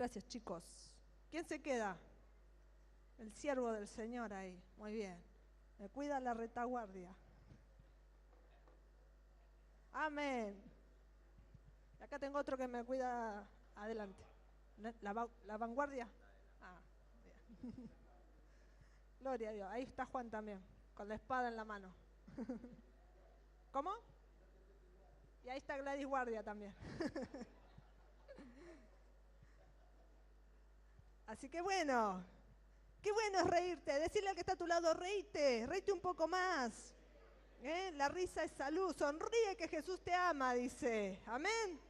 Gracias, chicos. ¿Quién se queda? El siervo del Señor ahí. Muy bien. Me cuida la retaguardia. Amén. Acá tengo otro que me cuida adelante. ¿La vanguardia? Ah, bien. Gloria a Dios. Ahí está Juan también, con la espada en la mano. ¿Cómo? Y ahí está Gladys Guardia también. Así que bueno, qué bueno es reírte. Decirle al que está a tu lado, reíte un poco más. La risa es salud. Sonríe que Jesús te ama, dice. Amén.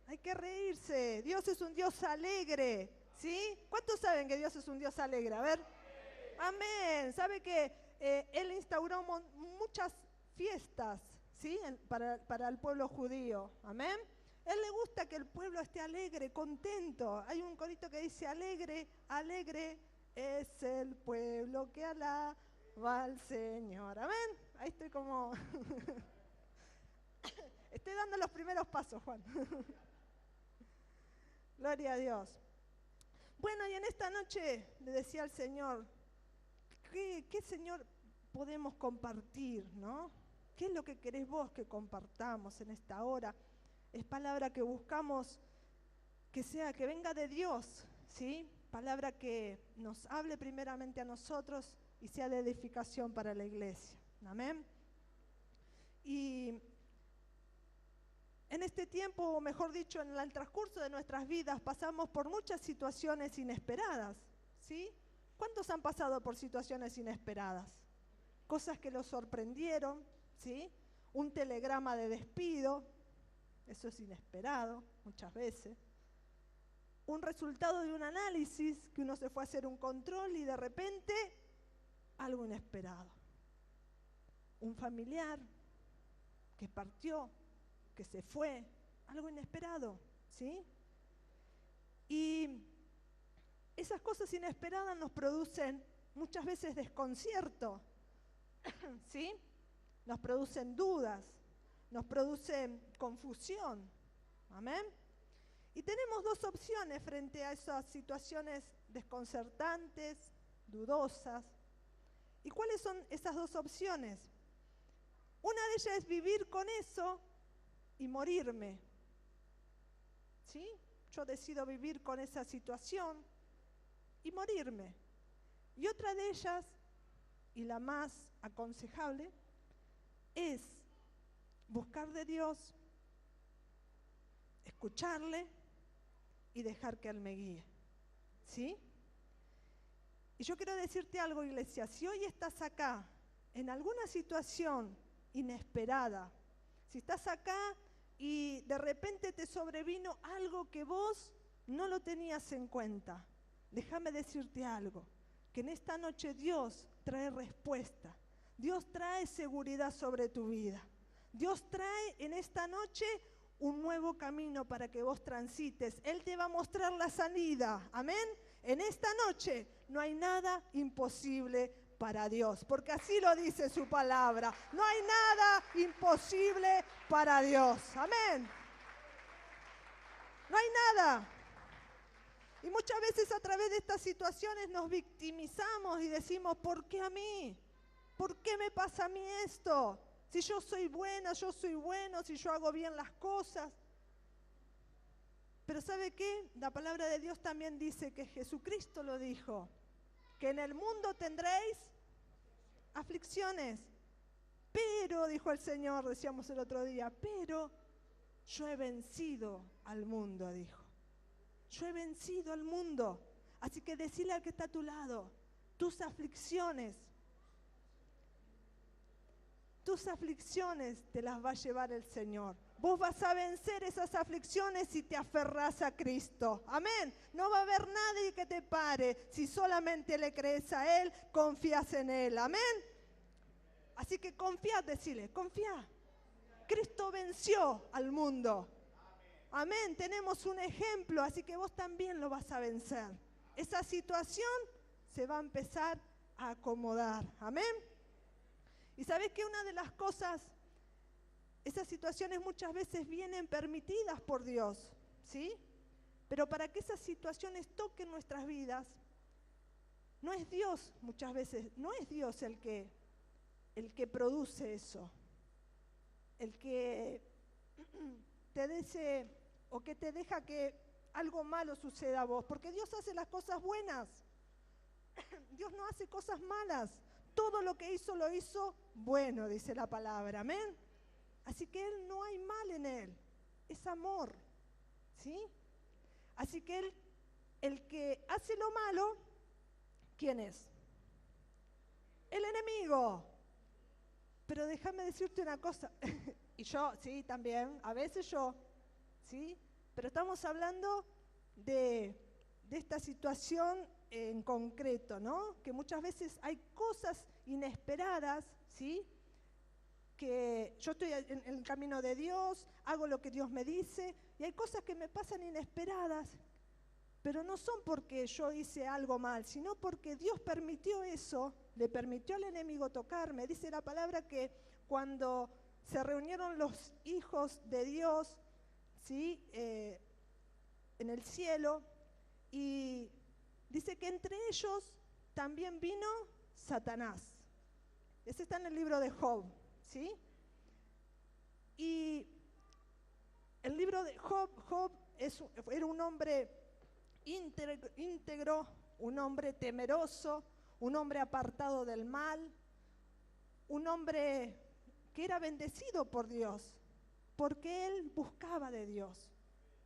Hay que reírse. Dios es un Dios alegre, ¿sí? ¿Cuántos saben que Dios es un Dios alegre? A ver. Amén. ¿Sabe que Él instauró muchas fiestas, ¿sí? Para el pueblo judío. Amén. Él le gusta que el pueblo esté alegre, contento. Hay un corito que dice, alegre, alegre es el pueblo que alaba al Señor. Amén. Ahí estoy como... Estoy dando los primeros pasos, Juan. Gloria a Dios. Bueno, y en esta noche le decía al Señor, ¿qué Señor podemos compartir, no? ¿Qué es lo que querés vos que compartamos en esta hora? Es palabra que buscamos que venga de Dios, ¿sí? Palabra que nos hable primeramente a nosotros y sea de edificación para la iglesia. Amén. Y en este tiempo, o mejor dicho, en el transcurso de nuestras vidas, pasamos por muchas situaciones inesperadas, ¿sí? ¿Cuántos han pasado por situaciones inesperadas? Cosas que los sorprendieron, ¿sí? Un telegrama de despido, eso es inesperado muchas veces. Un resultado de un análisis, que uno se fue a hacer un control y de repente, algo inesperado. Un familiar que partió, que se fue, algo inesperado, ¿sí? Y esas cosas inesperadas nos producen muchas veces desconcierto, ¿sí? Nos producen dudas, nos producen confusión, ¿amén? Y tenemos dos opciones frente a esas situaciones desconcertantes, dudosas. ¿Y cuáles son esas dos opciones? Una de ellas es vivir con eso y morirme, ¿sí? Yo decido vivir con esa situación y morirme. Y otra de ellas, y la más aconsejable, es buscar de Dios, escucharle y dejar que Él me guíe, ¿sí? Y yo quiero decirte algo, iglesia, si hoy estás acá en alguna situación inesperada, si estás acá y de repente te sobrevino algo que vos no lo tenías en cuenta, déjame decirte algo, que en esta noche Dios trae respuesta, Dios trae seguridad sobre tu vida, Dios trae en esta noche un nuevo camino para que vos transites, Él te va a mostrar la salida, amén. En esta noche no hay nada imposible para Dios, porque así lo dice su palabra. No hay nada imposible para Dios. Amén. No hay nada. Y muchas veces a través de estas situaciones nos victimizamos y decimos, ¿por qué a mí? ¿Por qué me pasa a mí esto? Si yo soy buena, yo soy bueno, si yo hago bien las cosas. Pero ¿sabe qué? La palabra de Dios también dice que Jesucristo lo dijo, que en el mundo tendréis aflicciones, pero, dijo el Señor, decíamos el otro día, pero yo he vencido al mundo, dijo. Yo he vencido al mundo. Así que decile al que está a tu lado, tus aflicciones te las va a llevar el Señor. Vos vas a vencer esas aflicciones si te aferrás a Cristo. Amén. No va a haber nadie que te pare. Si solamente le crees a Él, confías en Él. Amén. Así que confía, decile, confía. Cristo venció al mundo. Amén. Tenemos un ejemplo, así que vos también lo vas a vencer. Esa situación se va a empezar a acomodar. Amén. Y sabés que una de las cosas, esas situaciones muchas veces vienen permitidas por Dios, ¿sí? Pero para que esas situaciones toquen nuestras vidas, no es Dios, muchas veces, no es Dios el que produce eso, el que te dice o que te deja que algo malo suceda a vos, porque Dios hace las cosas buenas, Dios no hace cosas malas, todo lo que hizo lo hizo bueno, dice la palabra, amén. Así que Él no hay mal en Él, es amor, ¿sí? Así que el que hace lo malo, ¿quién es? El enemigo. Pero déjame decirte una cosa, y yo, sí, también, a veces yo, ¿sí? Pero estamos hablando de esta situación en concreto, ¿no? Que muchas veces hay cosas inesperadas, ¿sí? Que yo estoy en el camino de Dios, hago lo que Dios me dice, y hay cosas que me pasan inesperadas, pero no son porque yo hice algo mal, sino porque Dios permitió eso, le permitió al enemigo tocarme. Dice la palabra que cuando se reunieron los hijos de Dios, ¿sí? En el cielo, y dice que entre ellos también vino Satanás. Ese está en el libro de Job, ¿sí? Y el libro de Job era un hombre íntegro, un hombre temeroso, un hombre apartado del mal, un hombre que era bendecido por Dios, porque él buscaba de Dios.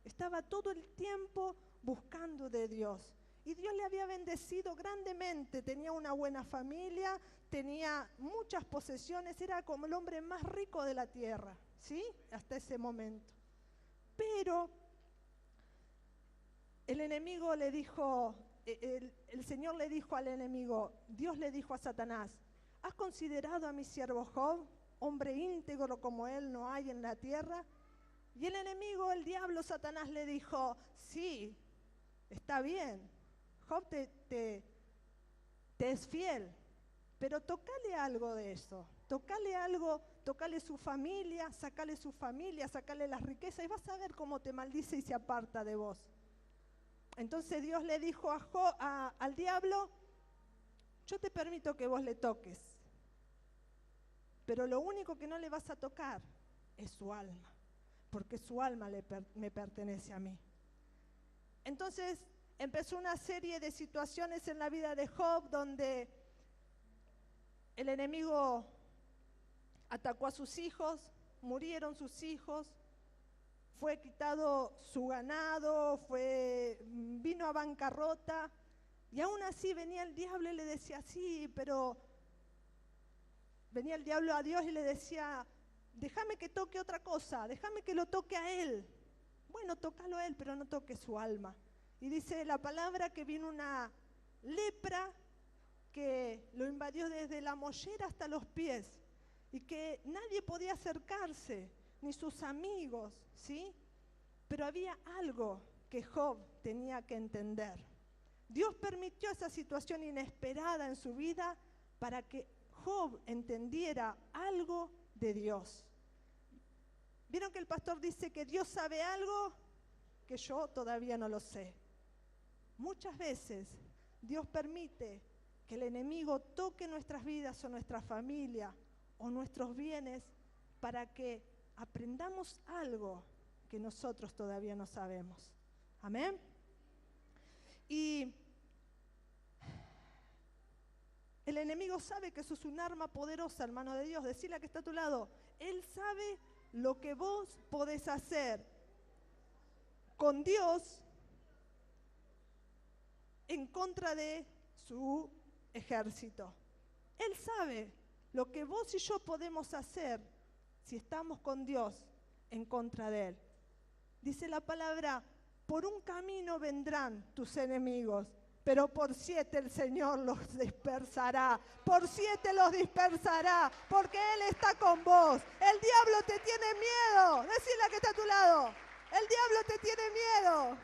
Estaba todo el tiempo buscando de Dios. Y Dios le había bendecido grandemente, tenía una buena familia, tenía muchas posesiones, era como el hombre más rico de la tierra, ¿sí? Hasta ese momento. Pero el enemigo le dijo, el Señor le dijo al enemigo, Dios le dijo a Satanás, ¿has considerado a mi siervo Job, hombre íntegro como él no hay en la tierra? Y el enemigo, el diablo, Satanás, le dijo, sí, está bien, Job te es fiel, pero tocale algo de eso, tocale algo, tocale su familia, sacale las riquezas y vas a ver cómo te maldice y se aparta de vos. Entonces Dios le dijo al diablo, yo te permito que vos le toques, pero lo único que no le vas a tocar es su alma, porque su alma me pertenece a mí. Entonces empezó una serie de situaciones en la vida de Job donde el enemigo atacó a sus hijos, murieron sus hijos, fue quitado su ganado, vino a bancarrota, y aún así venía el diablo y le decía, sí, pero venía el diablo a Dios y le decía, déjame que toque otra cosa, déjame que lo toque a él. Bueno, tócalo a él, pero no toque su alma. Y dice la palabra que vino una lepra que lo invadió desde la mollera hasta los pies y que nadie podía acercarse, ni sus amigos, ¿sí? Pero había algo que Job tenía que entender. Dios permitió esa situación inesperada en su vida para que Job entendiera algo de Dios. ¿Vieron que el pastor dice que Dios sabe algo que yo todavía no lo sé? Muchas veces Dios permite que el enemigo toque nuestras vidas o nuestra familia o nuestros bienes para que aprendamos algo que nosotros todavía no sabemos. Amén. Y el enemigo sabe que sos un arma poderosa, hermano de Dios. Decile a que está a tu lado. Él sabe lo que vos podés hacer con Dios en contra de su ejército. Él sabe lo que vos y yo podemos hacer si estamos con Dios en contra de Él. Dice la palabra, por un camino vendrán tus enemigos, pero por 7 el Señor los dispersará. Por 7 los dispersará, porque Él está con vos. El diablo te tiene miedo. Decile a que está a tu lado. El diablo te tiene miedo.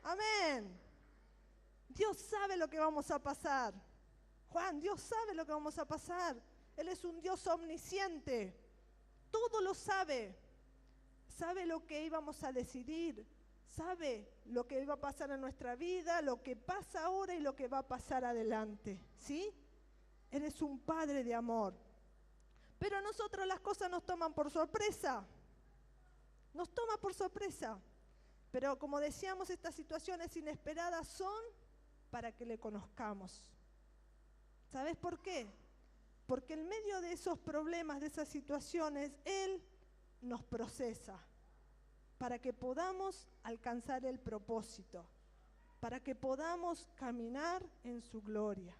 Amén. Dios sabe lo que vamos a pasar. Juan, Dios sabe lo que vamos a pasar. Él es un Dios omnisciente. Todo lo sabe. sabe lo que íbamos a decidir, sabe lo que iba a pasar en nuestra vida, lo que pasa ahora y lo que va a pasar adelante, ¿sí? Eres un Padre de amor. Pero a nosotros las cosas nos toman por sorpresa. Nos toma por sorpresa. Pero como decíamos, estas situaciones inesperadas son para que le conozcamos. ¿Sabes por qué? Porque en medio de esos problemas, de esas situaciones, Él nos procesa para que podamos alcanzar el propósito, para que podamos caminar en su gloria.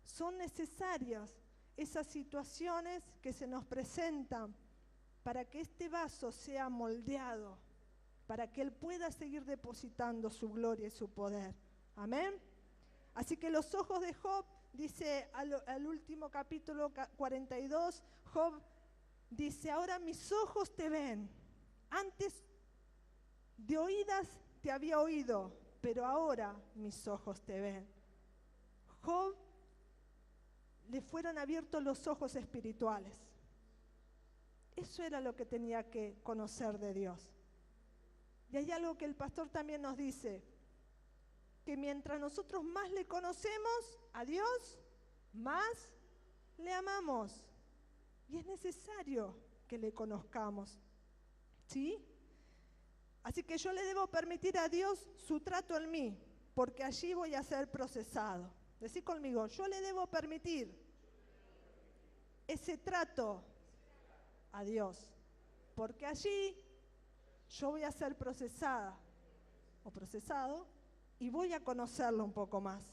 Son necesarias esas situaciones que se nos presentan para que este vaso sea moldeado, para que Él pueda seguir depositando su gloria y su poder. Amén. Así que los ojos de Job, dice al último capítulo 42, Job dice, ahora mis ojos te ven, antes de oídas te había oído, pero ahora mis ojos te ven. Job le fueron abiertos los ojos espirituales. Eso era lo que tenía que conocer de Dios. Y hay algo que el pastor también nos dice, que mientras nosotros más le conocemos a Dios, más le amamos. Y es necesario que le conozcamos, ¿sí? Así que yo le debo permitir a Dios su trato en mí, porque allí voy a ser procesado. Decí conmigo, yo le debo permitir ese trato a Dios, porque allí yo voy a ser procesada o procesado y voy a conocerlo un poco más.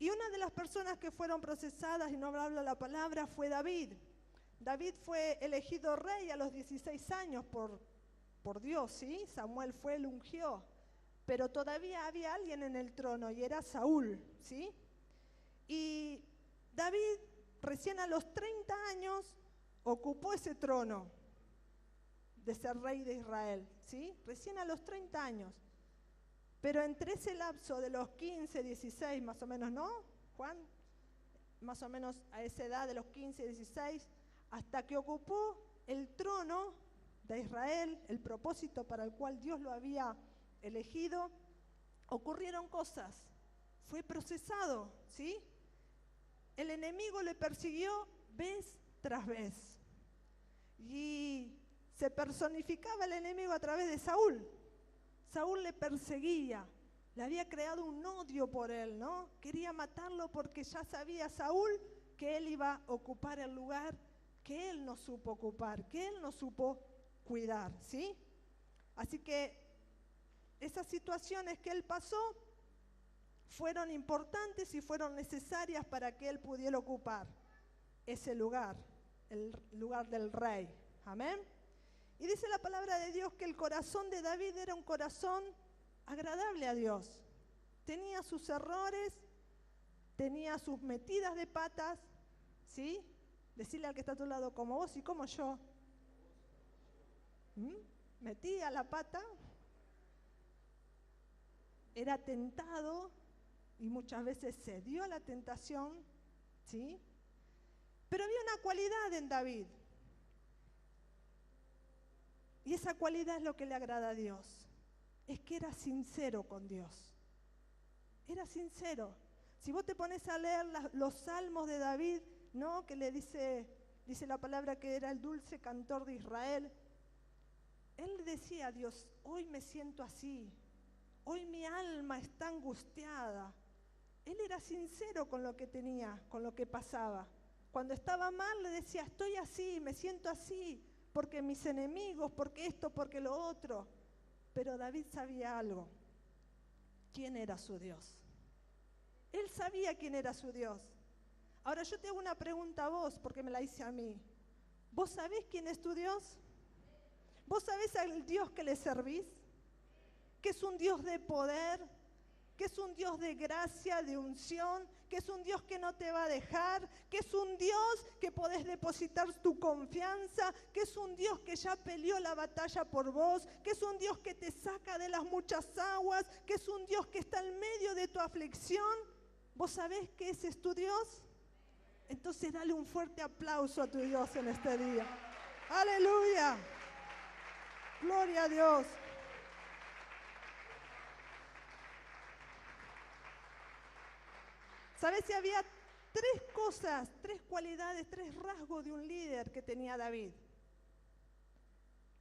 Y una de las personas que fueron procesadas, y no hablo la palabra, fue David. David fue elegido rey a los 16 años por Dios, ¿sí? Samuel fue, lo ungió. Pero todavía había alguien en el trono y era Saúl, ¿sí? Y David, recién a los 30 años, ocupó ese trono de ser rey de Israel, ¿sí? Recién a los 30 años. Pero entre ese lapso de los 15, 16 más o menos, ¿no, Juan? Más o menos a esa edad de los 15, 16, hasta que ocupó el trono de Israel, el propósito para el cual Dios lo había elegido, ocurrieron cosas. Fue procesado, ¿sí? El enemigo le persiguió vez tras vez. Y se personificaba el enemigo a través de Saúl. Saúl le perseguía, le había creado un odio por él, ¿no? Quería matarlo porque ya sabía Saúl que él iba a ocupar el lugar que él no supo ocupar, que él no supo cuidar, ¿sí? Así que esas situaciones que él pasó fueron importantes y fueron necesarias para que él pudiera ocupar ese lugar, el lugar del rey. Amén. Y dice la palabra de Dios que el corazón de David era un corazón agradable a Dios. Tenía sus errores, tenía sus metidas de patas, ¿sí? Decirle al que está a tu lado, como vos y como yo. Metía la pata, era tentado y muchas veces cedió a la tentación, ¿sí? Pero había una cualidad en David. Y esa cualidad es lo que le agrada a Dios. Es que era sincero con Dios. Era sincero. Si vos te pones a leer los salmos de David, ¿no? Que le dice la palabra que era el dulce cantor de Israel. Él le decía a Dios, hoy me siento así. Hoy mi alma está angustiada. Él era sincero con lo que tenía, con lo que pasaba. Cuando estaba mal le decía, estoy así, me siento así. Porque mis enemigos, porque esto, porque lo otro. Pero David sabía algo. ¿Quién era su Dios? Él sabía quién era su Dios. Ahora yo te hago una pregunta a vos, porque me la hice a mí. ¿Vos sabés quién es tu Dios? ¿Vos sabés al Dios que le servís? Que es un Dios de poder, que es un Dios de gracia, de unción, que es un Dios que no te va a dejar, que es un Dios que podés depositar tu confianza, que es un Dios que ya peleó la batalla por vos, que es un Dios que te saca de las muchas aguas, que es un Dios que está en medio de tu aflicción. ¿Vos sabés que ese es tu Dios? Entonces dale un fuerte aplauso a tu Dios en este día. Aleluya. Gloria a Dios. ¿Sabes si había tres cosas, tres cualidades, tres rasgos de un líder que tenía David?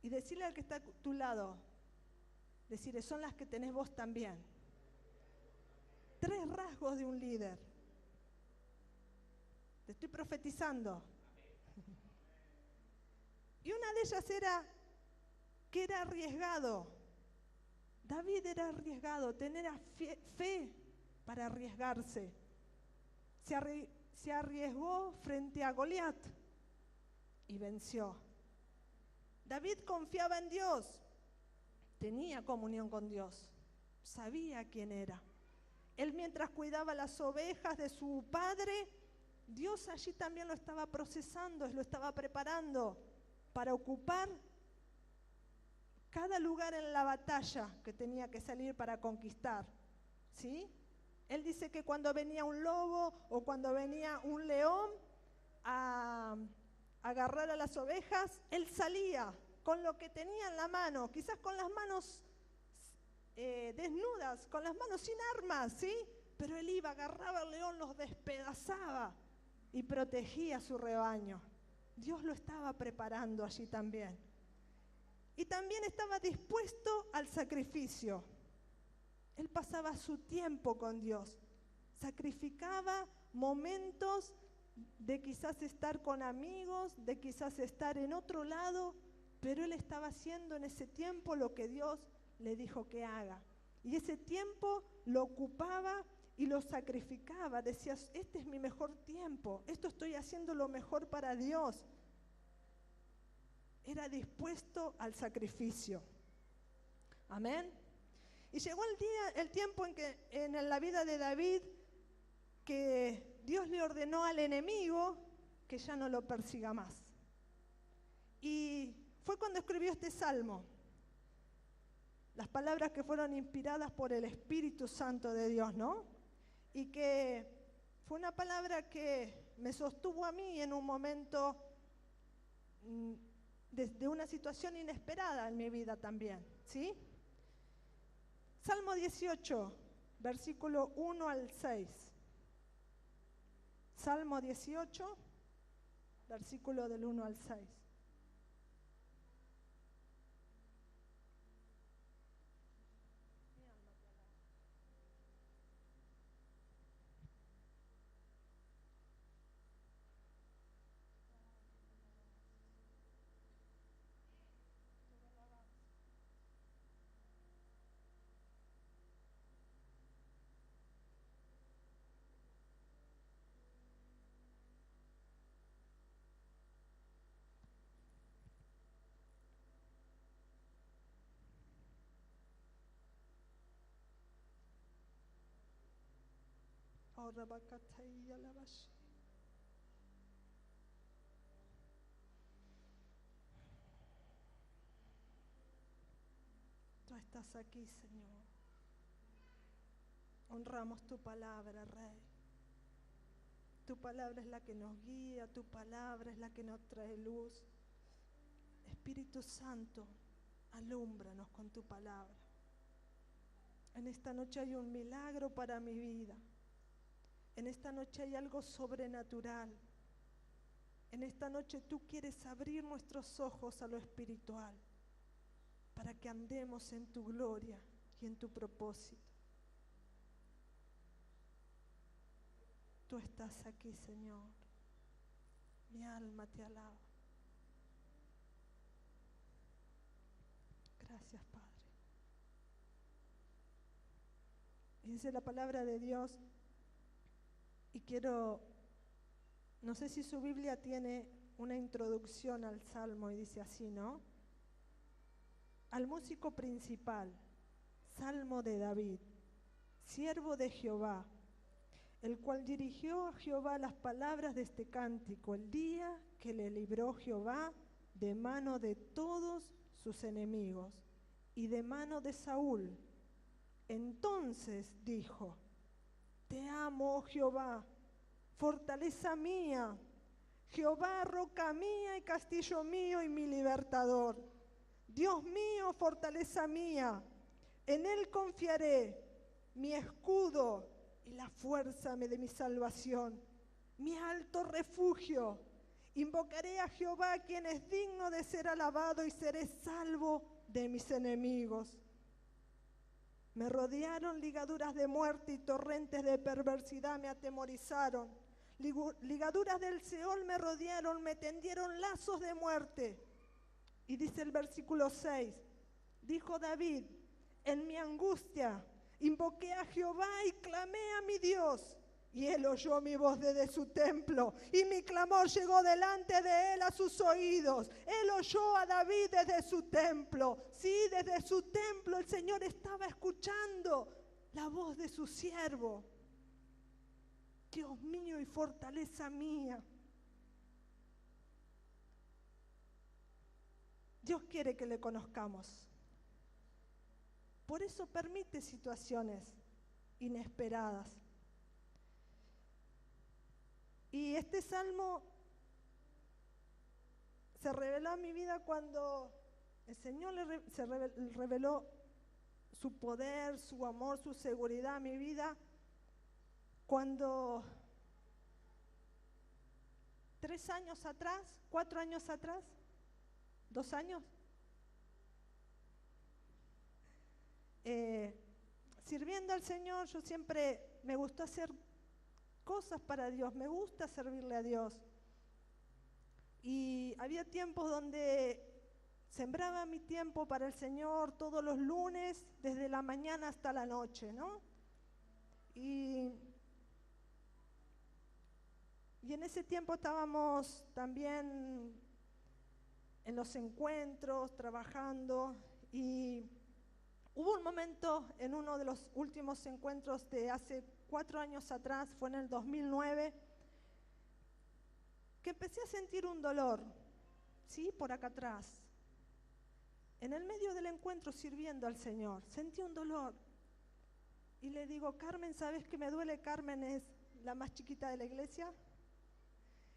Y decirle al que está a tu lado, decirle, son las que tenés vos también. Tres rasgos de un líder. Te estoy profetizando. Y una de ellas era que era arriesgado. David era arriesgado, tenía fe para arriesgarse. Se arriesgó frente a Goliat y venció. David confiaba en Dios, tenía comunión con Dios, sabía quién era. Él mientras cuidaba las ovejas de su padre, Dios allí también lo estaba procesando, lo estaba preparando para ocupar cada lugar en la batalla que tenía que salir para conquistar, ¿sí? Él dice que cuando venía un lobo o cuando venía un león a agarrar a las ovejas, él salía con lo que tenía en la mano, quizás con las manos desnudas, con las manos sin armas, ¿sí? Pero él iba, agarraba al león, los despedazaba y protegía su rebaño. Dios lo estaba preparando allí también. Y también estaba dispuesto al sacrificio. Él pasaba su tiempo con Dios, sacrificaba momentos de quizás estar con amigos, de quizás estar en otro lado, pero él estaba haciendo en ese tiempo lo que Dios le dijo que haga. Y ese tiempo lo ocupaba y lo sacrificaba. Decía, este es mi mejor tiempo, esto estoy haciendo lo mejor para Dios. Era dispuesto al sacrificio. Amén. Y llegó el tiempo en que en la vida de David que Dios le ordenó al enemigo que ya no lo persiga más. Y fue cuando escribió este salmo. Las palabras que fueron inspiradas por el Espíritu Santo de Dios, ¿no? Y que fue una palabra que me sostuvo a mí en un momento de una situación inesperada en mi vida también, ¿sí? Salmo 18, versículo 1 al 6. Salmo 18, versículo del 1 al 6. Tú estás aquí, Señor. Honramos tu palabra, Rey. Tu palabra es la que nos guía, tu palabra es la que nos trae luz. Espíritu Santo, alúmbranos con tu palabra. En esta noche hay un milagro para mi vida. En esta noche hay algo sobrenatural. En esta noche tú quieres abrir nuestros ojos a lo espiritual para que andemos en tu gloria y en tu propósito. Tú estás aquí, Señor. Mi alma te alaba. Gracias, Padre. Y dice la palabra de Dios, y no sé si su Biblia tiene una introducción al Salmo y dice así, ¿no? Al músico principal, Salmo de David, siervo de Jehová, el cual dirigió a Jehová las palabras de este cántico, el día que le libró Jehová de mano de todos sus enemigos y de mano de Saúl. Entonces dijo, te amo, oh Jehová, fortaleza mía, Jehová, roca mía y castillo mío y mi libertador. Dios mío, fortaleza mía, en Él confiaré, mi escudo y la fuerza de mi salvación, mi alto refugio. Invocaré a Jehová, quien es digno de ser alabado, y seré salvo de mis enemigos. Me rodearon ligaduras de muerte y torrentes de perversidad me atemorizaron. Ligaduras del Seol me rodearon, me tendieron lazos de muerte. Y dice el versículo 6, dijo David, en mi angustia invoqué a Jehová y clamé a mi Dios. Y él oyó mi voz desde su templo, y mi clamor llegó delante de él a sus oídos. Él oyó a David desde su templo. Sí, desde su templo el Señor estaba escuchando la voz de su siervo. Dios mío y fortaleza mía. Dios quiere que le conozcamos. Por eso permite situaciones inesperadas. Y este salmo se reveló a mi vida cuando el Señor reveló su poder, su amor, su seguridad a mi vida, cuando 3 años atrás, 4 años atrás, 2 años, sirviendo al Señor, yo siempre me gustó hacer cosas para Dios, me gusta servirle a Dios. Y había tiempos donde sembraba mi tiempo para el Señor todos los lunes, desde la mañana hasta la noche, ¿no? Y en ese tiempo estábamos también en los encuentros, trabajando, y hubo un momento en uno de los últimos encuentros de hace 4 años atrás, fue en el 2009, que empecé a sentir un dolor, ¿sí? Por acá atrás. En el medio del encuentro sirviendo al Señor, sentí un dolor. Y le digo, Carmen, ¿sabes qué me duele? Carmen es la más chiquita de la iglesia.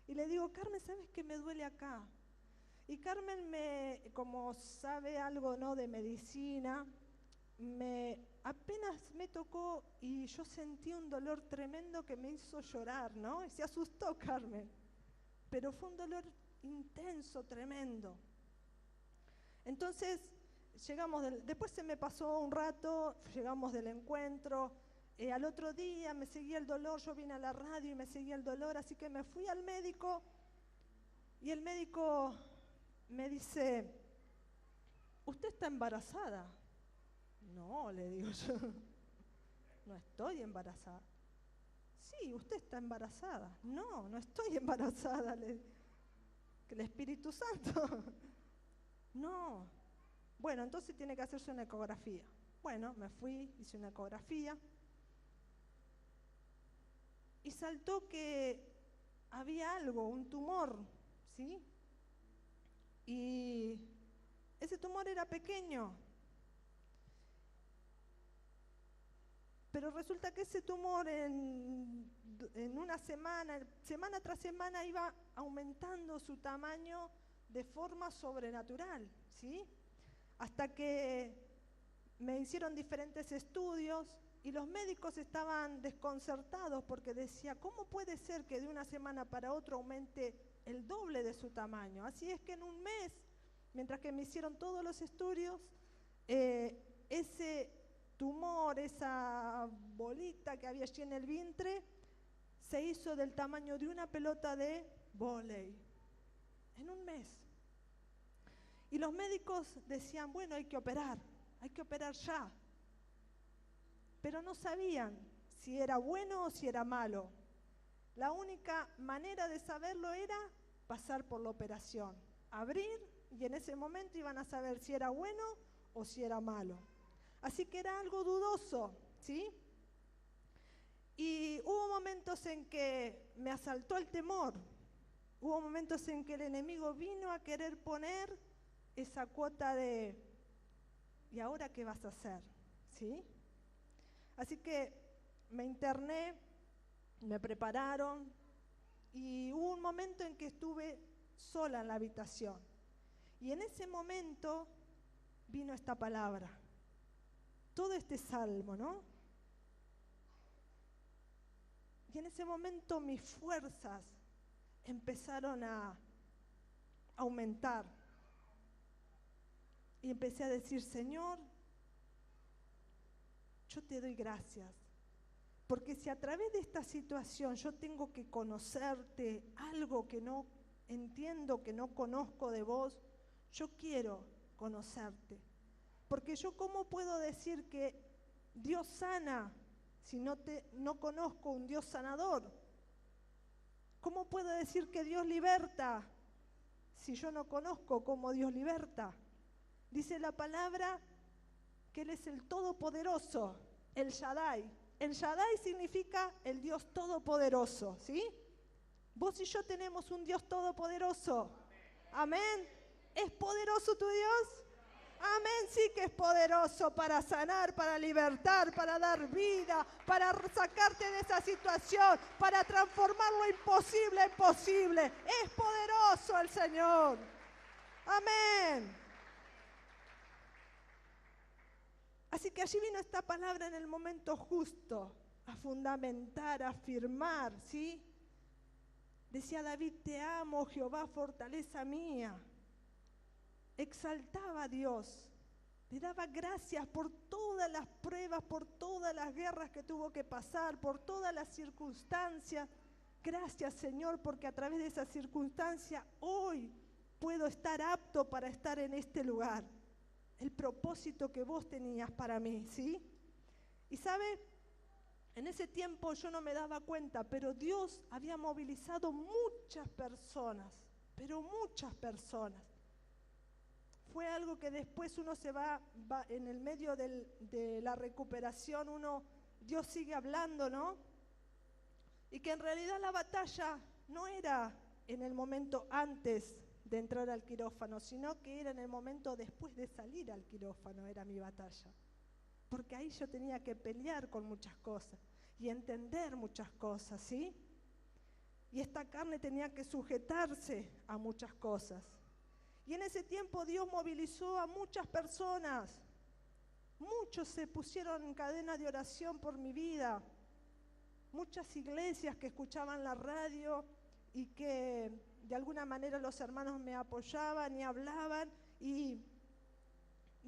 Y le digo, Carmen, ¿sabes qué me duele acá? Y Carmen, como sabe algo, ¿no?, de medicina, apenas me tocó y yo sentí un dolor tremendo que me hizo llorar, ¿no? Y se asustó Carmen, pero fue un dolor intenso, tremendo. Entonces, después se me pasó un rato, llegamos del encuentro, al otro día me seguía el dolor, yo vine a la radio y me seguía el dolor, así que me fui al médico y el médico me dice, ¿usted está embarazada? No, le digo yo, no estoy embarazada. Sí, usted está embarazada. No, no estoy embarazada. Que el Espíritu Santo. No. Bueno, entonces tiene que hacerse una ecografía. Bueno, me fui, hice una ecografía. Y saltó que había algo, un tumor, ¿sí? Y ese tumor era pequeño. Pero resulta que ese tumor en una semana tras semana, iba aumentando su tamaño de forma sobrenatural, ¿sí? Hasta que me hicieron diferentes estudios y los médicos estaban desconcertados porque decía, ¿cómo puede ser que de una semana para otra aumente el doble de su tamaño? Así es que en un mes, mientras que me hicieron todos los estudios, ese tumor, esa bolita que había allí en el vientre, se hizo del tamaño de una pelota de vóley, en un mes. Y los médicos decían, bueno, hay que operar ya. Pero no sabían si era bueno o si era malo. La única manera de saberlo era pasar por la operación, abrir, y en ese momento iban a saber si era bueno o si era malo. Así que era algo dudoso, ¿sí? Y hubo momentos en que me asaltó el temor. Hubo momentos en que el enemigo vino a querer poner esa cuota de ¿y ahora qué vas a hacer? ¿Sí? Así que me interné, me prepararon y hubo un momento en que estuve sola en la habitación. Y en ese momento vino esta palabra, todo este salmo, ¿no? Y en ese momento mis fuerzas empezaron a aumentar. Y empecé a decir, Señor, yo te doy gracias. Porque si a través de esta situación yo tengo que conocerte, algo que no entiendo, que no conozco de vos, yo quiero conocerte. Porque yo, ¿cómo puedo decir que Dios sana si no conozco un Dios sanador? ¿Cómo puedo decir que Dios liberta si yo no conozco cómo Dios liberta? Dice la palabra que Él es el Todopoderoso, el Shaddai. El Shaddai significa el Dios Todopoderoso, ¿sí? Vos y yo tenemos un Dios Todopoderoso. Amén. ¿Es poderoso tu Dios? Amén, sí que es poderoso para sanar, para libertar, para dar vida, para sacarte de esa situación, para transformar lo imposible en posible. Es poderoso el Señor. Amén. Así que allí vino esta palabra en el momento justo, a fundamentar, a afirmar, ¿sí? Decía David, te amo, Jehová, fortaleza mía. Exaltaba a Dios, le daba gracias por todas las pruebas, por todas las guerras que tuvo que pasar, por todas las circunstancias. Gracias, Señor, porque a través de esa circunstancia hoy puedo estar apto para estar en este lugar. El propósito que vos tenías para mí, ¿sí? Y sabe, en ese tiempo yo no me daba cuenta, pero Dios había movilizado muchas personas, pero muchas personas. Fue algo que después uno se va en el medio de la recuperación, Dios sigue hablando, ¿no? Y que en realidad la batalla no era en el momento antes de entrar al quirófano, sino que era en el momento después de salir al quirófano, era mi batalla. Porque ahí yo tenía que pelear con muchas cosas y entender muchas cosas, ¿sí? Y esta carne tenía que sujetarse a muchas cosas. Y en ese tiempo Dios movilizó a muchas personas. Muchos se pusieron en cadena de oración por mi vida. Muchas iglesias que escuchaban la radio y que de alguna manera los hermanos me apoyaban y hablaban. Y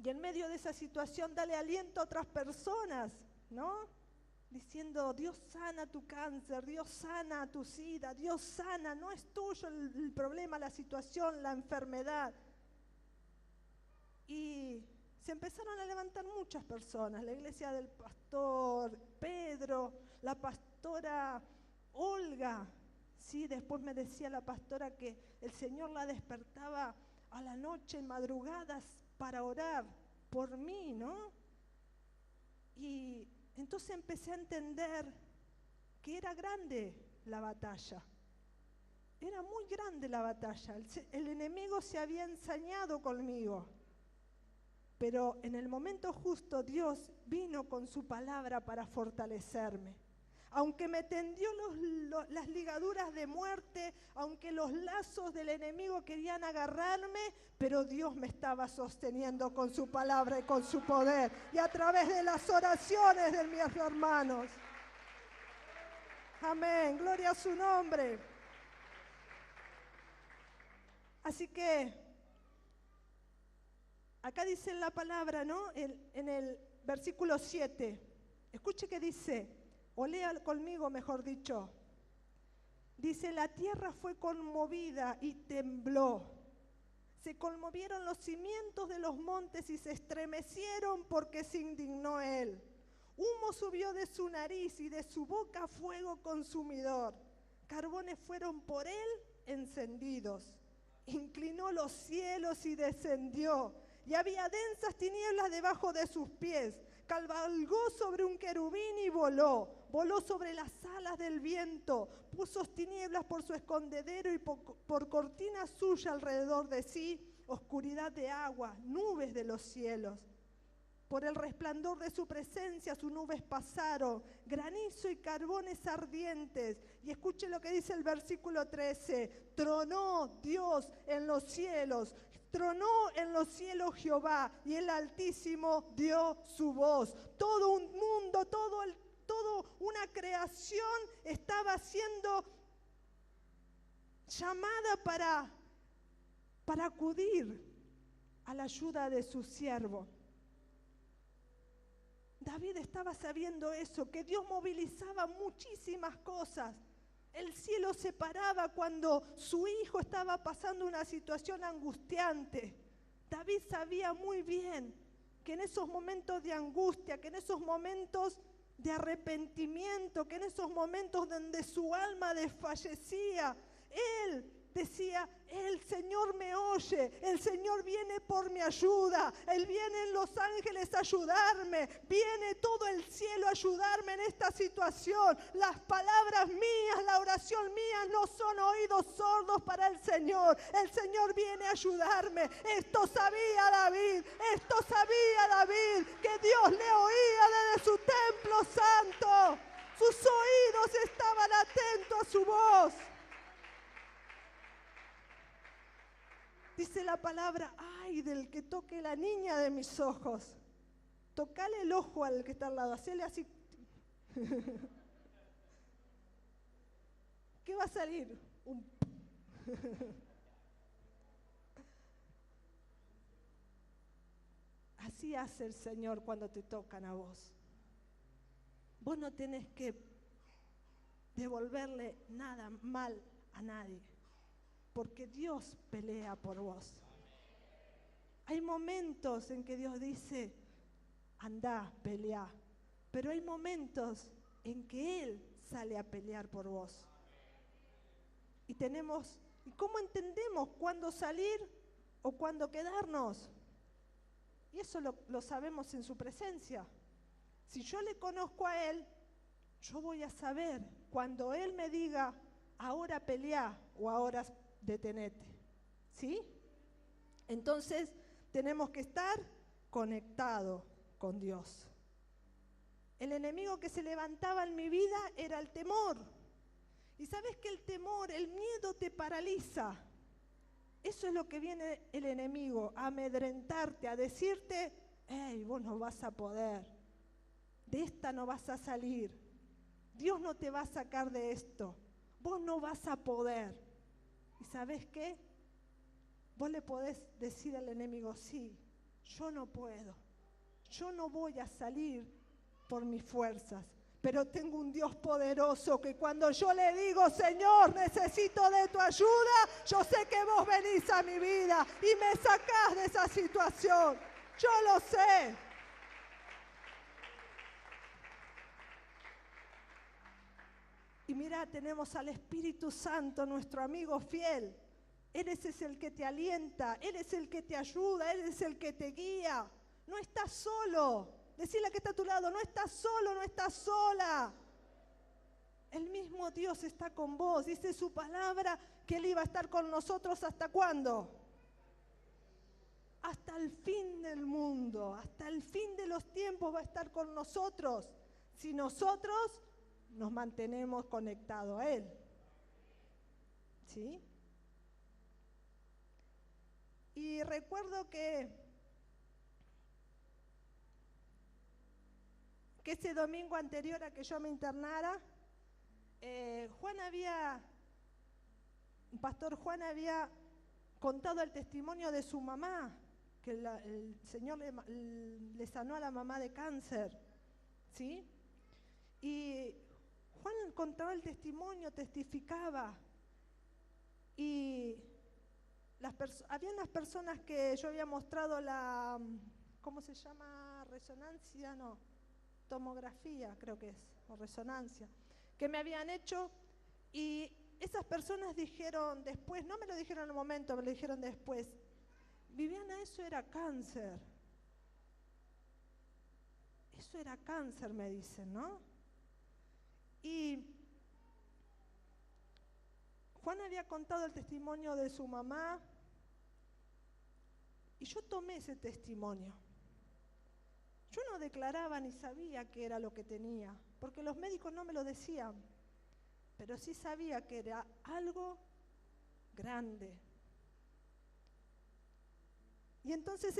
en medio de esa situación dale aliento a otras personas, ¿no? Diciendo, Dios sana tu cáncer, Dios sana tu SIDA, Dios sana, no es tuyo el problema, la situación, la enfermedad. Y se empezaron a levantar muchas personas, la iglesia del pastor Pedro, la pastora Olga, sí, después me decía la pastora que el Señor la despertaba a la noche en madrugadas para orar por mí, ¿no? Y entonces empecé a entender que era grande la batalla. Era muy grande la batalla. El enemigo se había ensañado conmigo. Pero en el momento justo Dios vino con su palabra para fortalecerme. Aunque me tendió las ligaduras de muerte, aunque los lazos del enemigo querían agarrarme, pero Dios me estaba sosteniendo con su palabra y con su poder, y a través de las oraciones de mis hermanos. Amén, gloria a su nombre. Así que, acá dice la palabra, ¿no? En el versículo 7, escuche que dice, o lea conmigo, mejor dicho. Dice, la tierra fue conmovida y tembló. Se conmovieron los cimientos de los montes y se estremecieron porque se indignó él. Humo subió de su nariz y de su boca fuego consumidor. Carbones fueron por él encendidos. Inclinó los cielos y descendió. Y había densas tinieblas debajo de sus pies. Cabalgó sobre un querubín y voló sobre las alas del viento, puso tinieblas por su escondedero y por cortina suya alrededor de sí, oscuridad de agua, nubes de los cielos. Por el resplandor de su presencia sus nubes pasaron, granizo y carbones ardientes. Y escuche lo que dice el versículo 13. Tronó Dios en los cielos, tronó en los cielos Jehová, y el Altísimo dio su voz. Todo un mundo, todo una creación estaba siendo llamada para acudir a la ayuda de su siervo. David estaba sabiendo eso, que Dios movilizaba muchísimas cosas. El cielo se paraba cuando su hijo estaba pasando una situación angustiante. David sabía muy bien que en esos momentos de angustia, que en esos momentos de arrepentimiento, que en esos momentos donde su alma desfallecía, él decía, el Señor me oye, el Señor viene por mi ayuda, Él viene en los ángeles a ayudarme, viene todo el cielo a ayudarme en esta situación. Las palabras mías, la oración mía no son oídos sordos para el Señor viene a ayudarme. Esto sabía David, que Dios le oía desde su templo santo. Sus oídos estaban atentos a su voz. Dice la palabra, ay del que toque la niña de mis ojos. Tocale el ojo al que está al lado, hacele así. ¿Qué va a salir? Así hace el Señor cuando te tocan a vos. Vos no tenés que devolverle nada mal a nadie, porque Dios pelea por vos. Hay momentos en que Dios dice, andá, pelea, pero hay momentos en que Él sale a pelear por vos. ¿Y cómo entendemos cuándo salir o cuándo quedarnos? Y eso lo sabemos en su presencia. Si yo le conozco a Él, yo voy a saber cuando Él me diga, ahora pelea o ahora detenete. ¿Sí? Entonces tenemos que estar conectados con Dios. El enemigo que se levantaba en mi vida era el temor. Y sabes que el temor, el miedo te paraliza. Eso es lo que viene el enemigo, a amedrentarte, a decirte, hey, vos no vas a poder, de esta no vas a salir, Dios no te va a sacar de esto, vos no vas a poder. ¿Y sabes qué? Vos le podés decir al enemigo, sí, yo no puedo, yo no voy a salir por mis fuerzas, pero tengo un Dios poderoso que cuando yo le digo, Señor, necesito de tu ayuda, yo sé que vos venís a mi vida y me sacás de esa situación. Yo lo sé. Y mira, tenemos al Espíritu Santo, nuestro amigo fiel. Él es el que te alienta, Él es el que te ayuda, Él es el que te guía. No estás solo. Decirle que está a tu lado, no estás solo, no estás sola. El mismo Dios está con vos. Dice su palabra que Él iba a estar con nosotros ¿hasta cuándo? Hasta el fin del mundo, hasta el fin de los tiempos va a estar con nosotros. Si nosotros nos mantenemos conectados a Él. ¿Sí? Y recuerdo que ese domingo anterior a que yo me internara, Pastor Juan había contado el testimonio de su mamá, que el Señor le sanó a la mamá de cáncer, ¿sí? Y Juan contaba el testimonio, testificaba, y había unas personas que yo había mostrado ¿cómo se llama? Resonancia, no. Tomografía, creo que es, o resonancia, que me habían hecho, y esas personas dijeron después, no me lo dijeron en el momento, me lo dijeron después, Viviana, eso era cáncer. Eso era cáncer, me dicen, ¿no? Y Juan había contado el testimonio de su mamá, y yo tomé ese testimonio. Yo no declaraba ni sabía qué era lo que tenía, porque los médicos no me lo decían, pero sí sabía que era algo grande. Y entonces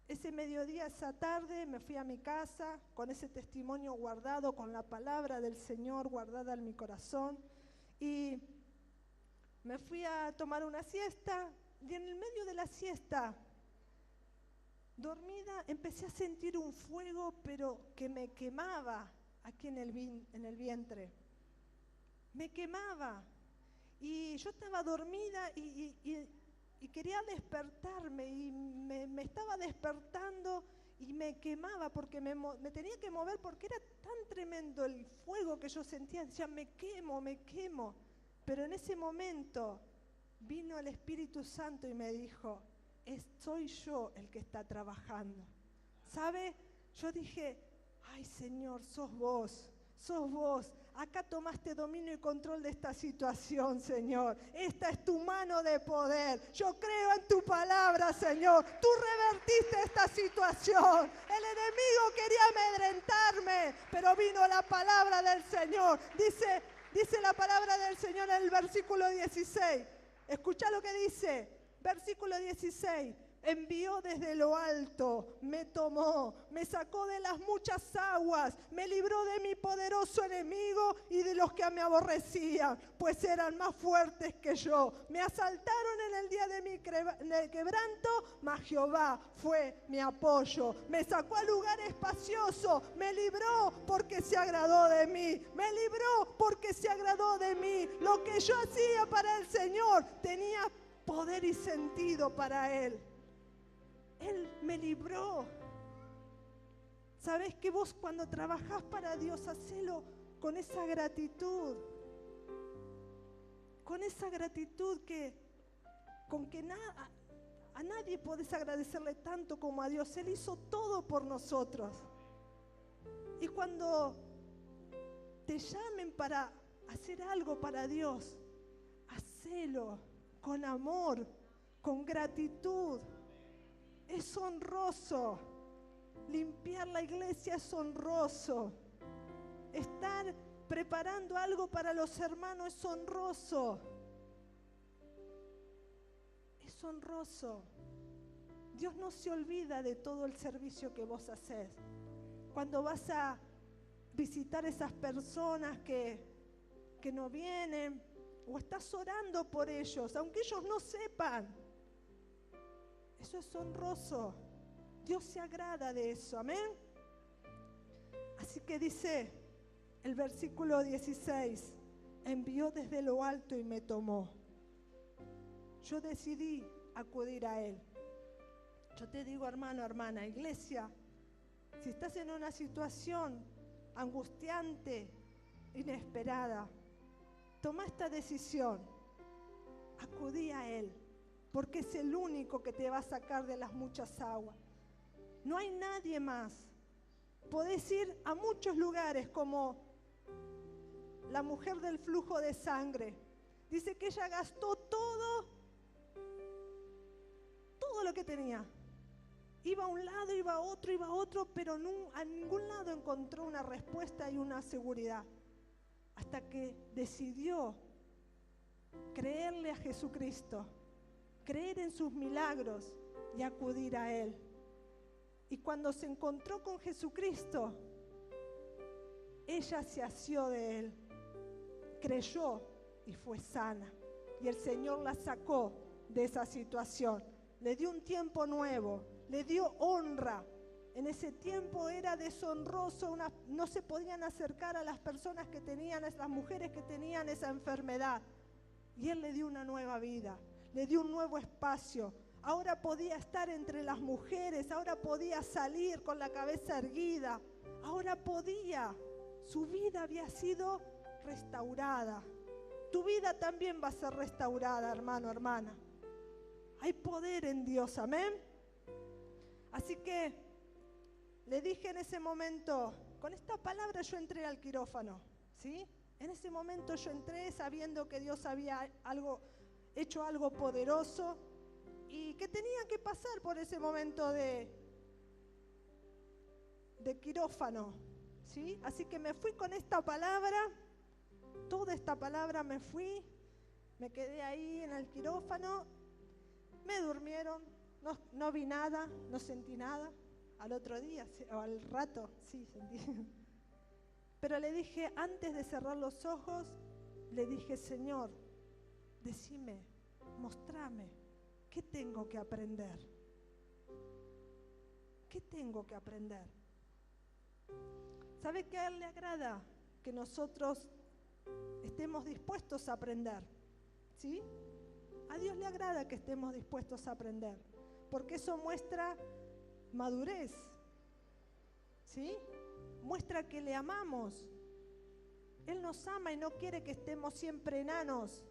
ese mediodía, esa tarde, me fui a mi casa con ese testimonio guardado, con la palabra del Señor guardada en mi corazón, y me fui a tomar una siesta, y en el medio de la siesta, dormida, empecé a sentir un fuego, pero que me quemaba aquí en el vientre. Me quemaba. Y yo estaba dormida y quería despertarme, y me estaba despertando y me quemaba porque me tenía que mover, porque era tan tremendo el fuego que yo sentía. Decía, me quemo. Pero en ese momento vino el Espíritu Santo y me dijo, soy yo el que está trabajando. ¿Sabe? Yo dije, ay Señor, sos vos. Acá tomaste dominio y control de esta situación, Señor. Esta es tu mano de poder. Yo creo en tu palabra, Señor. Tú revertiste esta situación. El enemigo quería amedrentarme, pero vino la palabra del Señor. Dice la palabra del Señor en el versículo 16. Escucha lo que dice. Versículo 16. Envió desde lo alto, me tomó, me sacó de las muchas aguas, me libró de mi poderoso enemigo y de los que me aborrecían, pues eran más fuertes que yo. Me asaltaron en el día de mi quebranto, mas Jehová fue mi apoyo. Me sacó a lugar espacioso, me libró porque se agradó de mí. Me libró porque se agradó de mí. Lo que yo hacía para el Señor tenía poder y sentido para Él. Él me libró. Sabes que vos cuando trabajás para Dios, hacelo con esa gratitud. Con esa gratitud con que a nadie podés agradecerle tanto como a Dios. Él hizo todo por nosotros. Y cuando te llamen para hacer algo para Dios, hacelo con amor, con gratitud. Es honroso. Limpiar la iglesia es honroso. Estar preparando algo para los hermanos es honroso. Es honroso. Dios no se olvida de todo el servicio que vos hacés. Cuando vas a visitar esas personas que no vienen, o estás orando por ellos, aunque ellos no sepan, eso es honroso. Dios se agrada de eso, amén. Así que dice el versículo 16, envió desde lo alto y me tomó. Yo decidí acudir a Él. Yo te digo, hermano, hermana, iglesia, si estás en una situación angustiante, inesperada, toma esta decisión, acudí a Él. Porque es el único que te va a sacar de las muchas aguas. No hay nadie más. Podés ir a muchos lugares, como la mujer del flujo de sangre. Dice que ella gastó todo lo que tenía. Iba a un lado, iba a otro, pero a ningún lado encontró una respuesta y una seguridad. Hasta que decidió creerle a Jesucristo, creer en sus milagros y acudir a Él. Y cuando se encontró con Jesucristo, ella se asió de Él, creyó y fue sana. Y el Señor la sacó de esa situación. Le dio un tiempo nuevo, le dio honra. En ese tiempo era deshonroso, no se podían acercar a las personas que tenían, a las mujeres que tenían esa enfermedad. Y Él le dio una nueva vida. Le dio un nuevo espacio. Ahora podía estar entre las mujeres, ahora podía salir con la cabeza erguida, ahora podía. Su vida había sido restaurada. Tu vida también va a ser restaurada, hermano, hermana. Hay poder en Dios, amén. Así que le dije en ese momento, con esta palabra yo entré al quirófano, ¿sí? En ese momento yo entré sabiendo que Dios había hecho algo poderoso y que tenía que pasar por ese momento de de quirófano, ¿sí? Así que me fui con esta palabra, toda esta palabra me fui, me quedé ahí en el quirófano, me durmieron, no vi nada, no sentí nada. Al otro día, o al rato, sí sentí. Pero le dije, antes de cerrar los ojos, le dije, Señor, decime, mostrame, ¿qué tengo que aprender? ¿Qué tengo que aprender? ¿Sabe qué a Él le agrada? Que nosotros estemos dispuestos a aprender, ¿sí? A Dios le agrada que estemos dispuestos a aprender, porque eso muestra madurez, ¿sí? Muestra que le amamos. Él nos ama y no quiere que estemos siempre enanos,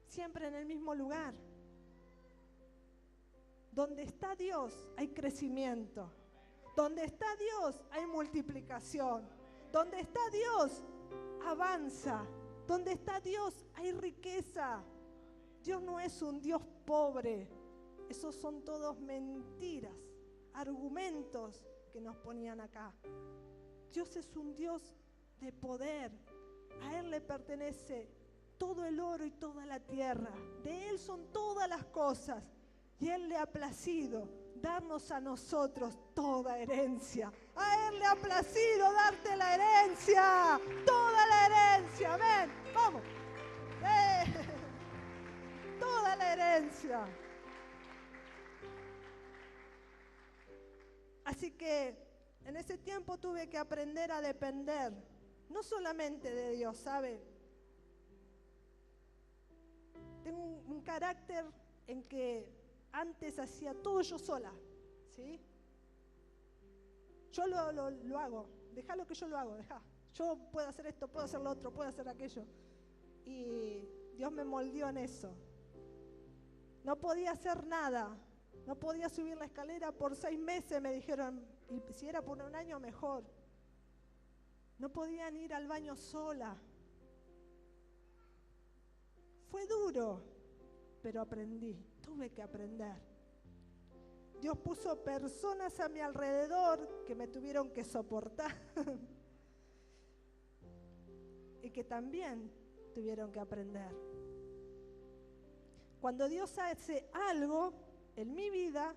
siempre en el mismo lugar. Donde está Dios hay crecimiento. Donde está Dios hay multiplicación. Donde está Dios avanza. Donde está Dios hay riqueza. Dios no es un Dios pobre. Esos son todos mentiras, argumentos que nos ponían acá. Dios es un Dios de poder. A Él le pertenece todo el oro y toda la tierra. De Él son todas las cosas. Y Él le ha placido darnos a nosotros toda herencia. A Él le ha placido darte la herencia, toda la herencia. Amén. Vamos. Toda la herencia. Así que en ese tiempo tuve que aprender a depender, no solamente de Dios, ¿sabe? Tengo un carácter en que antes hacía todo yo sola, ¿sí? Yo lo hago, dejalo que yo lo hago, dejá. Yo puedo hacer esto, puedo hacer lo otro, puedo hacer aquello. Y Dios me moldeó en eso. No podía hacer nada, no podía subir la escalera por 6 meses, me dijeron, y si era por un año mejor. No podían ir al baño sola. Fue duro, pero aprendí, tuve que aprender. Dios puso personas a mi alrededor que me tuvieron que soportar y que también tuvieron que aprender. Cuando Dios hace algo en mi vida,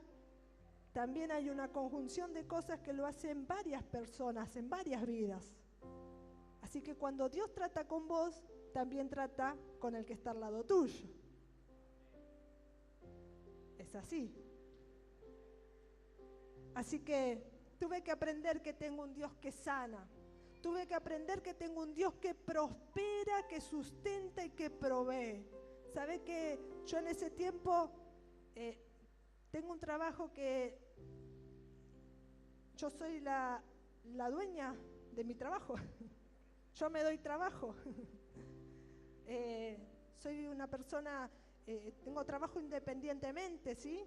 también hay una conjunción de cosas que lo hacen varias personas, en varias vidas. Así que cuando Dios trata con vos, también trata con el que está al lado tuyo. Es así. Así que tuve que aprender que tengo un Dios que sana. Tuve que aprender que tengo un Dios que prospera, que sustenta y que provee. ¿Sabe que yo en ese tiempo tengo un trabajo que yo soy la dueña de mi trabajo? Yo me doy trabajo. Soy una persona, tengo trabajo independientemente, ¿sí?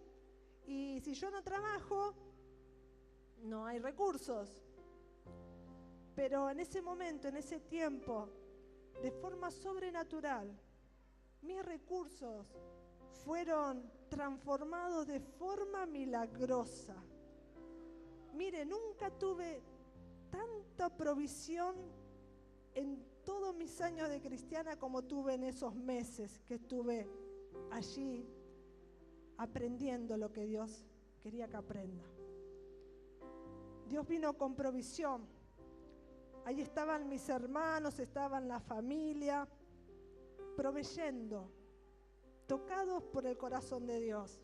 Y si yo no trabajo, no hay recursos. Pero en ese momento, en ese tiempo, de forma sobrenatural, mis recursos fueron transformados de forma milagrosa. Mire, nunca tuve tanta provisión en todos mis años de cristiana como tuve en esos meses que estuve allí aprendiendo lo que Dios quería que aprenda. Dios vino con provisión. Ahí estaban mis hermanos, estaban la familia, proveyendo, tocados por el corazón de Dios.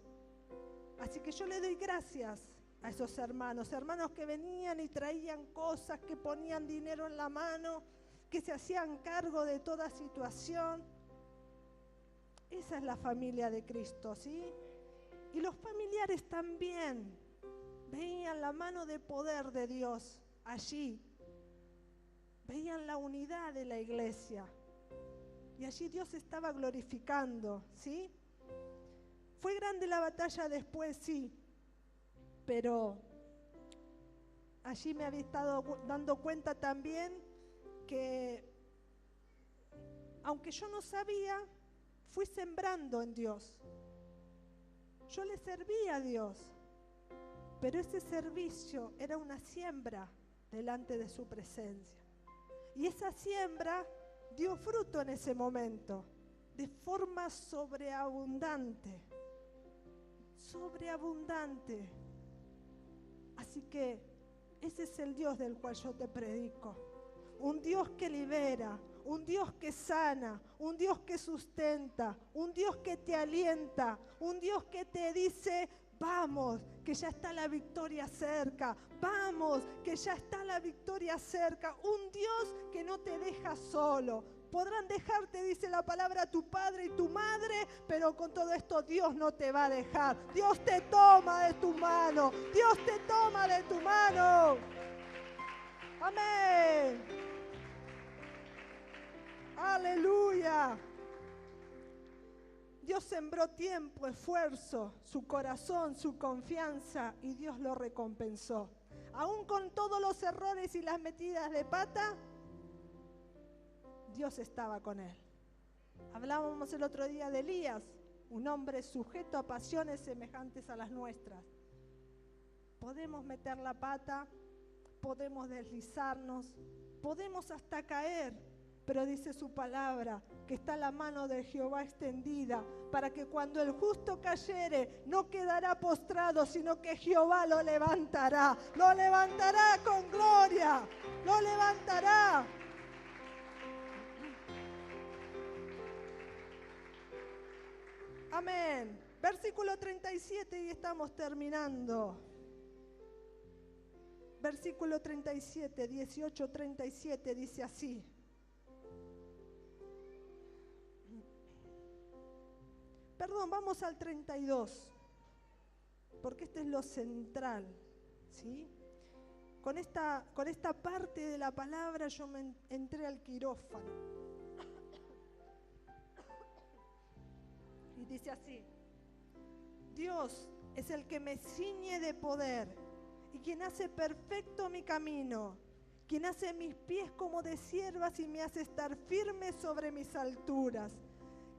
Así que yo le doy gracias a esos hermanos que venían y traían cosas, que ponían dinero en la mano, que se hacían cargo de toda situación. Esa es la familia de Cristo, ¿sí? Y los familiares también veían la mano de poder de Dios allí. Veían la unidad de la iglesia. Y allí Dios estaba glorificando, ¿sí? Fue grande la batalla después, sí. Pero allí me había estado dando cuenta también que, aunque yo no sabía, fui sembrando en Dios. Yo le servía a Dios, pero ese servicio era una siembra delante de su presencia. Y esa siembra dio fruto en ese momento, de forma sobreabundante. Sobreabundante. Así que ese es el Dios del cual yo te predico. Un Dios que libera, un Dios que sana, un Dios que sustenta, un Dios que te alienta, un Dios que te dice: vamos, que ya está la victoria cerca. Vamos, que ya está la victoria cerca. Un Dios que no te deja solo. Podrán dejarte, dice la palabra, tu padre y tu madre, pero con todo esto Dios no te va a dejar. Dios te toma de tu mano. Dios te toma de tu mano. Amén. Aleluya. Dios sembró tiempo, esfuerzo, su corazón, su confianza, y Dios lo recompensó. Aún con todos los errores y las metidas de pata, Dios estaba con él. Hablábamos el otro día de Elías, un hombre sujeto a pasiones semejantes a las nuestras. Podemos meter la pata, podemos deslizarnos, podemos hasta caer, pero dice su palabra que está la mano de Jehová extendida para que cuando el justo cayere no quedará postrado, sino que Jehová lo levantará con gloria, lo levantará. Amén. Versículo 37 y estamos terminando. Versículo 37, 18:37 dice así. Perdón, vamos al 32, porque este es lo central, ¿sí? Con esta parte de la palabra yo me entré al quirófano. Y dice así: Dios es el que me ciñe de poder y quien hace perfecto mi camino, quien hace mis pies como de ciervas y me hace estar firme sobre mis alturas,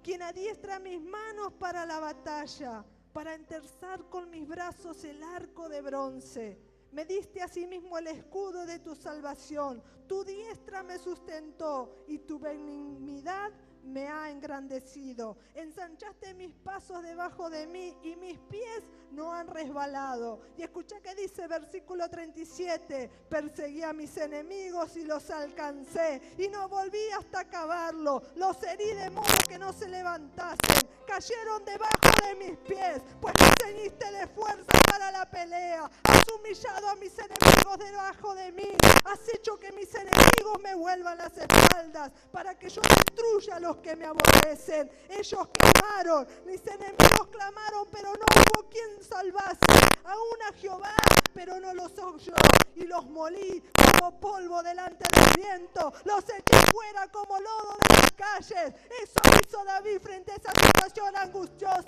quien adiestra mis manos para la batalla, para enterzar con mis brazos el arco de bronce. Me diste asimismo el escudo de tu salvación, tu diestra me sustentó y tu benignidad me ha engrandecido. Ensanchaste mis pasos debajo de mí y mis pies no han resbalado. Y escucha que dice versículo 37, perseguí a mis enemigos y los alcancé y no volví hasta acabarlo. Los herí de modo que no se levantasen, cayeron debajo de mis pies, pues me ceñiste de fuerza para la pelea. Has humillado a mis enemigos debajo de mí, has hecho que mis enemigos me vuelvan las espaldas, para que yo destruya a los que me aborrecen. Ellos clamaron, mis enemigos clamaron, pero no hubo quien salvase. Aún a Jehová, pero no los oyó, y los molí como polvo delante del viento. Los eché fuera como lodo de las calles. Eso hizo David frente a esa situación angustiosa.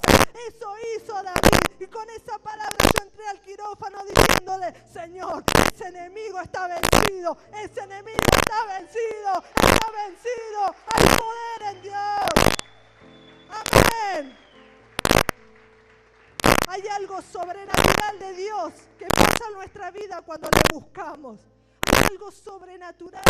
Eso hizo David. Y con esa palabra yo entré al quirófano diciéndole: Señor, ese enemigo está vencido. Ese enemigo está vencido. Está vencido. Hay poder en Dios. Amén. Hay algo sobrenatural de Dios que pasa en nuestra vida cuando le buscamos. Hay algo sobrenatural